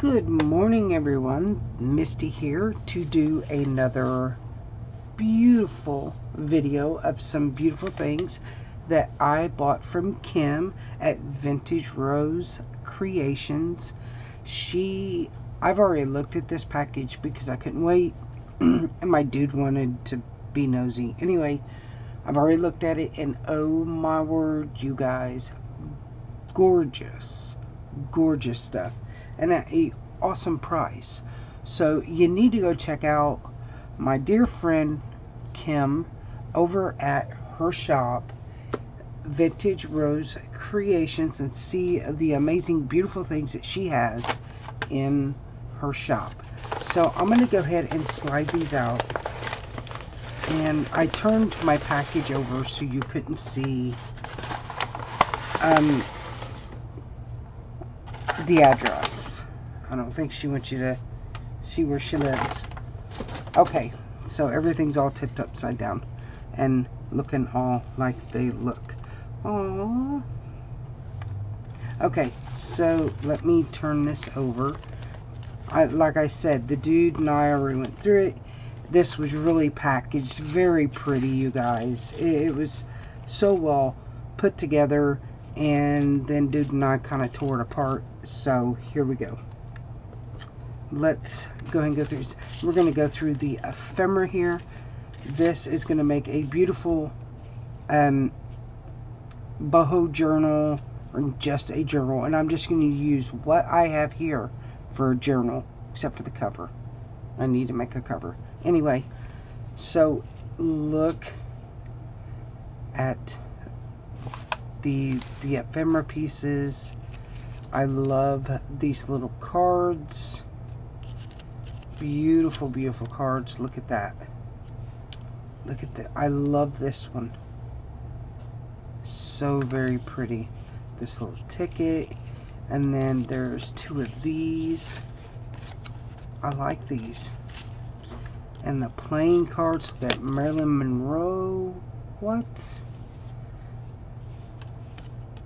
Good morning, everyone. Misty here to do another beautiful video of some beautiful things that I bought from Kim at Vintage Rose Creations. I've already looked at this package because I couldn't wait and my dude wanted to be nosy. Anyway, I've already looked at it and oh my word, you guys, gorgeous stuff, and at a awesome price. So you need to go check out my dear friend Kim over at her shop, Vintage Rose Creations, and see the amazing beautiful things that she has in her shop. So I'm going to go ahead and slide these out, and I turned my package over so you couldn't see the address. I don't think she wants you to see where she lives. Okay, so everything's all tipped upside down and looking all like they look. Aww. Okay, so let me turn this over. Like I said, the dude and I already went through it. This was really packaged, very pretty, you guys. It was so well put together, and then dude and I kind of tore it apart. So here we go. Let's go ahead and go through. We're going to go through the ephemera here. This is going to make a beautiful boho journal, or just a journal, and I'm just going to use what I have here for a journal, except for the cover. I need to make a cover. Anyway, so look at the ephemera pieces. I love these little cards. Beautiful, beautiful cards. Look at that. Look at that. I love this one. So very pretty. This little ticket. And then there's two of these. I like these. And the playing cards. Look at Marilyn Monroe. What?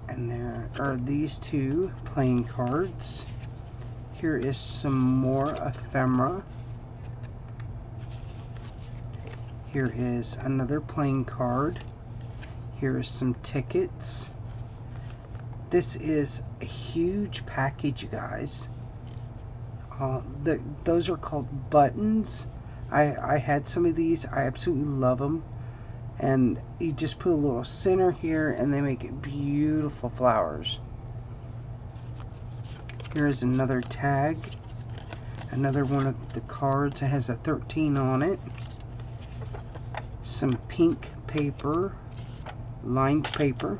And there are these two playing cards. Here is some more ephemera. Here is another playing card. Here is some tickets. This is a huge package, you guys. Those are called buttons. I had some of these. I absolutely love them. And you just put a little center here and they make it beautiful flowers. Here's another tag. Another one of the cards. It has a 13 on it. Some pink paper. Lined paper.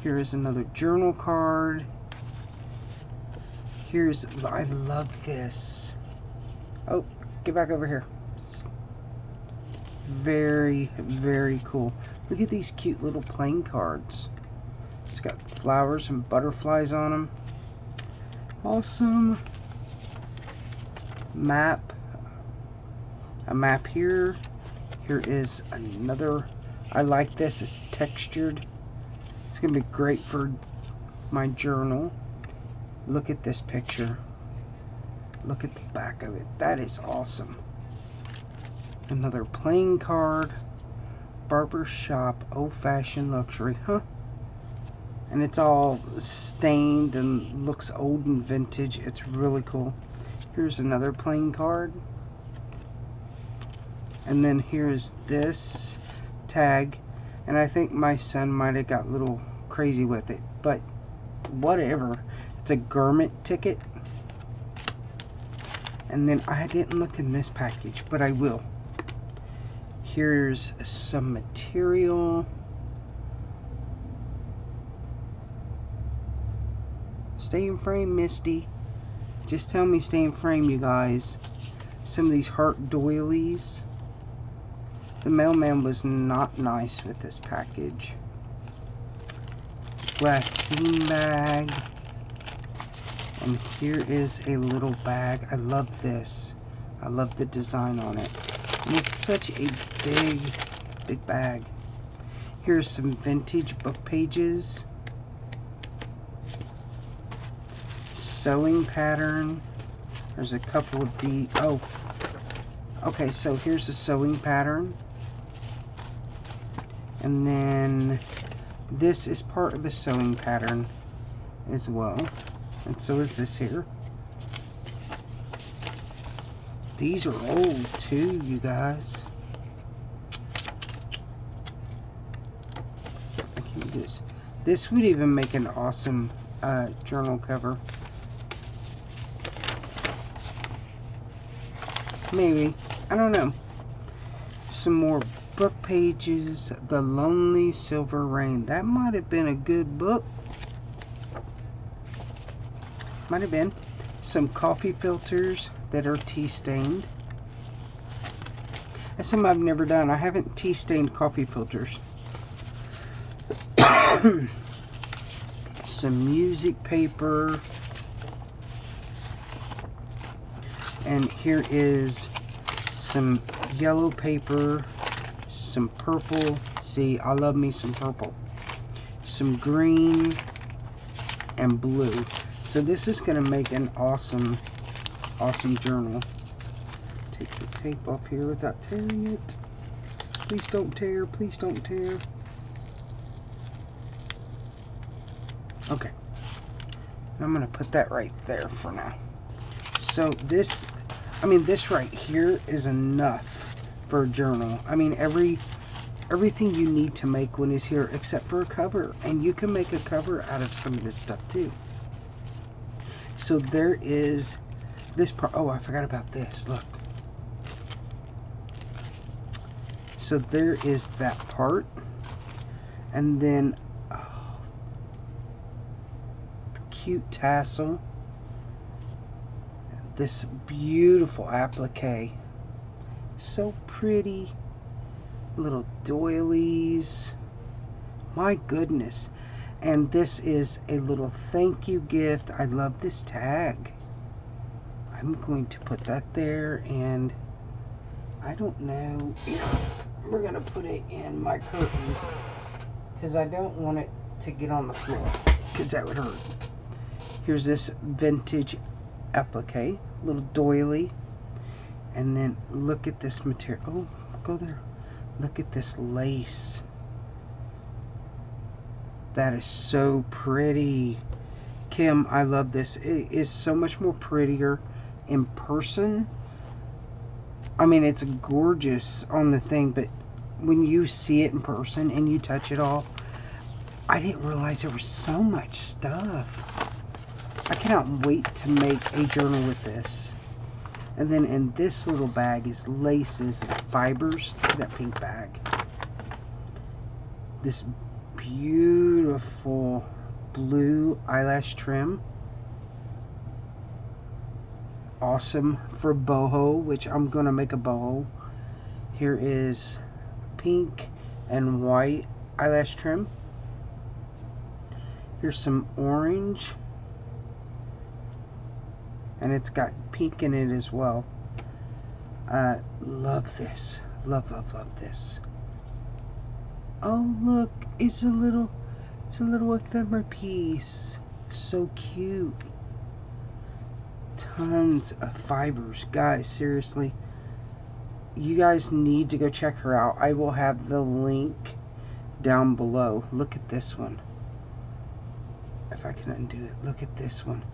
Here's another journal card. I love this. Oh, get back over here. Very, very cool. Look at these cute little playing cards. It's got flowers and butterflies on them. Awesome. Map. A map here. Here is another. I like this. It's textured. It's going to be great for my journal. Look at this picture. Look at the back of it. That is awesome. Another playing card. Barber shop. Old-fashioned luxury. Huh? And it's all stained and looks old and vintage. It's really cool. Here's another playing card. And then here's this tag. And I think my son might have got a little crazy with it. But whatever. It's a garment ticket. And then I didn't look in this package, but I will. Here's some material. Stay in frame, Misty. Just tell me stay in frame, you guys. Some of these heart doilies. The mailman was not nice with this package. Glassine bag. And here is a little bag. I love this. I love the design on it. And it's such a big bag. Here's some vintage book pages. sewing pattern. There's a couple of the, oh, okay, so here's the sewing pattern. And then this is part of the sewing pattern as well. And so is this here. These are old too, you guys. I can do this. This would even make an awesome journal cover. Maybe. I don't know. Some more book pages. The Lonely Silver Rain. That might have been a good book. Might have been. Some coffee filters that are tea stained. That's something I've never done. I haven't tea stained coffee filters. Some music paper. And here is some yellow paper, some purple. See, I love me some purple. Some green and blue. So this is going to make an awesome journal. Take the tape off here without tearing it. Please don't tear, please don't tear. Okay. I'm going to put that right there for now. So this, this right here is enough for a journal. I mean, everything you need to make one is here except for a cover. And you can make a cover out of some of this stuff too. So there is this part. Oh, I forgot about this. Look. So there is that part. And then the cute tassel. This beautiful applique. So pretty. Little doilies. My goodness. And this is a little thank you gift. I love this tag. I'm going to put that there, and I don't know if we're going to put it in my curtain because I don't want it to get on the floor because that would hurt. Here's this vintage applique, little doily, and then look at this material. Oh, go there. Look at this lace. That is so pretty. Kim, I love this. It is so much more prettier in person. I mean, it's gorgeous on the thing, but when you see it in person and you touch it all, I didn't realize there was so much stuff. I cannot wait to make a journal with this. And then in this little bag is laces and fibers. Look at that pink bag. This beautiful blue eyelash trim. Awesome for boho, which I'm going to make a boho. Here is pink and white eyelash trim. Here's some orange. And it's got pink in it as well. Love this. Love, love, love this. Oh, look, it's a little ephemera piece. So cute. Tons of fibers. Guys, seriously, you guys need to go check her out. I will have the link down below. Look at this one. If I can undo it, look at this one.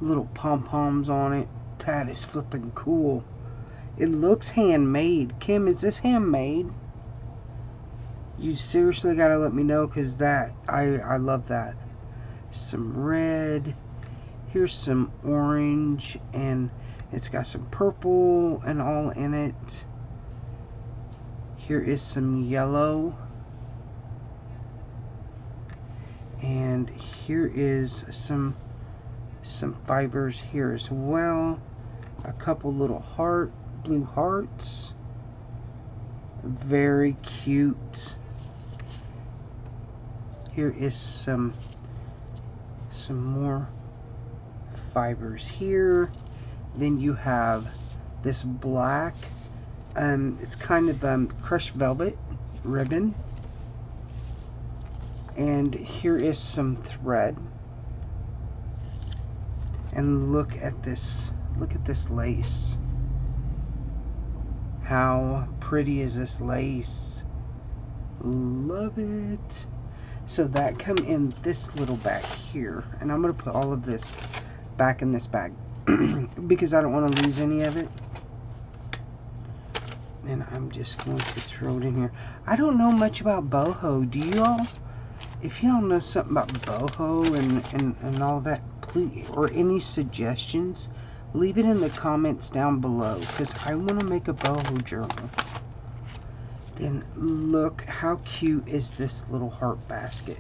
Little pom-poms on it. That is flipping cool. It looks handmade. Kim, is this handmade? You seriously gotta let me know, because that I love that. Some red. Here's some orange, and it's got some purple and all in it. Here is some yellow. And here is some fibers here as well. A couple little blue hearts. Very cute. Here is some more fibers here. Then you have this black, it's kind of crushed velvet ribbon. And here is some thread. And look at this lace. How pretty is this lace? Love it. So that come in this little bag here, and I'm going to put all of this back in this bag because I don't want to lose any of it. And I'm just going to throw it in here. I don't know much about boho. Do you all? If y'all know something about boho and all that, please, or any suggestions, leave it in the comments down below, because I want to make a boho journal. Then look how cute is this little heart basket.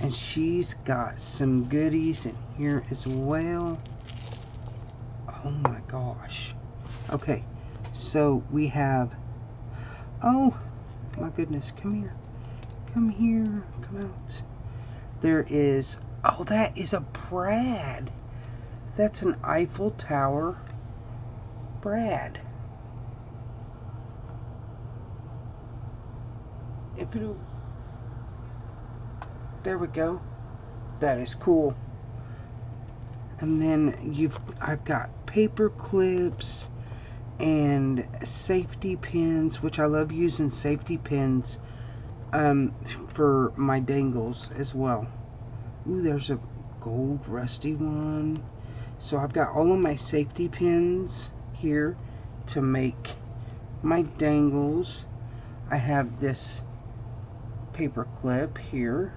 And she's got some goodies in here as well. Oh my gosh. Okay, so we have, oh my goodness, come here. Come here, come out. There is, oh, that is a brad. That's an Eiffel Tower brad. If it'll, there we go. That is cool. And then I've got paper clips and safety pins, which I love using safety pins for my dangles as well. Ooh, there's a gold rusty one. So I've got all of my safety pins here to make my dangles. I have this paper clip here,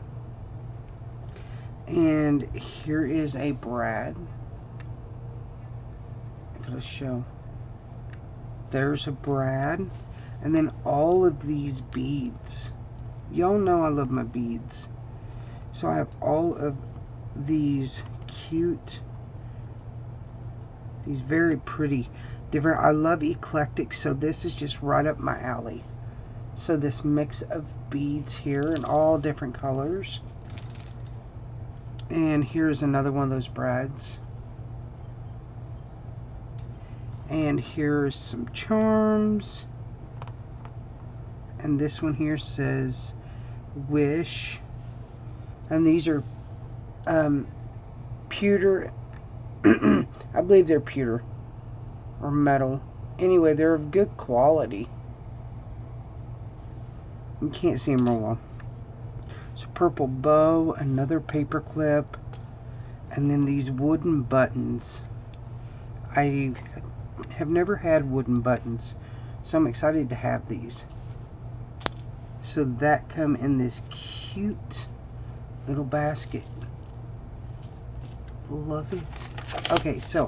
and here is a brad. If it'll show, there's a brad, and then all of these beads. Y'all know I love my beads, so I have all of these cute, these very pretty different. I love eclectic, so this is just right up my alley. So this mix of beads here in all different colors. And here's another one of those brads. And here's some charms. And this one here says wish. And these are pewter. I believe they're pewter or metal. Anyway, they're of good quality. You can't see them real well. So purple bow, another paper clip, and then these wooden buttons. I have never had wooden buttons, so I'm excited to have these. So that come in this cute little basket. Love it. Okay, so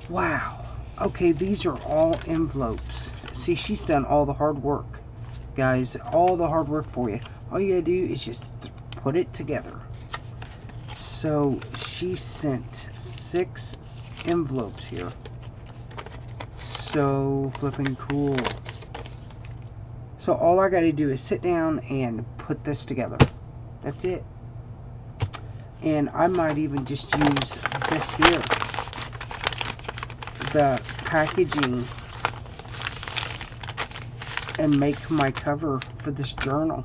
wow. Okay, these are all envelopes. See, she's done all the hard work. Guys, all the hard work for you. All you gotta do is just put it together. So she sent 6 envelopes here. So flipping cool. So all I gotta do is sit down and put this together. That's it. And I might even just use this here, the packaging, and make my cover for this journal.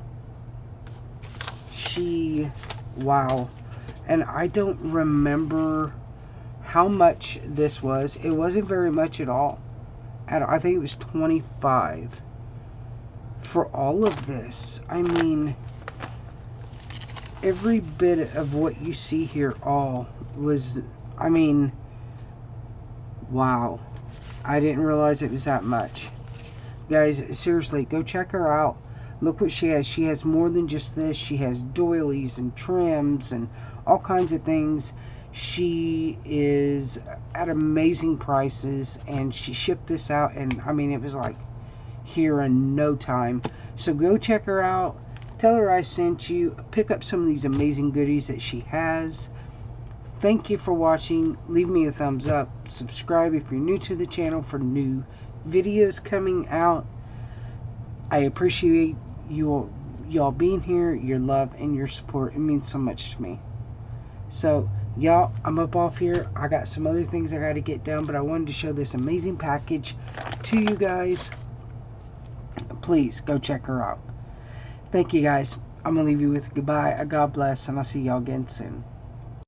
Wow. And I don't remember how much this was. It wasn't very much at all. I think it was $25 for all of this. I mean, every bit of what you see here all was, I mean, wow. I didn't realize it was that much. Guys, seriously, go check her out. Look what she has. She has more than just this. She has doilies and trims and all kinds of things. She is at amazing prices, and she shipped this out, and I mean, it was like here in no time. So go check her out. Tell her I sent you. Pick up some of these amazing goodies that she has. Thank you for watching. Leave me a thumbs up. Subscribe if you're new to the channel for new videos coming out. I appreciate y'all being here, your love and your support. It means so much to me. So y'all, I'm up off here. I got some other things I got to get done, but I wanted to show this amazing package to you guys. Please go check her out. Thank you guys. I'm gonna leave you with goodbye, a God bless, and I'll see y'all again soon.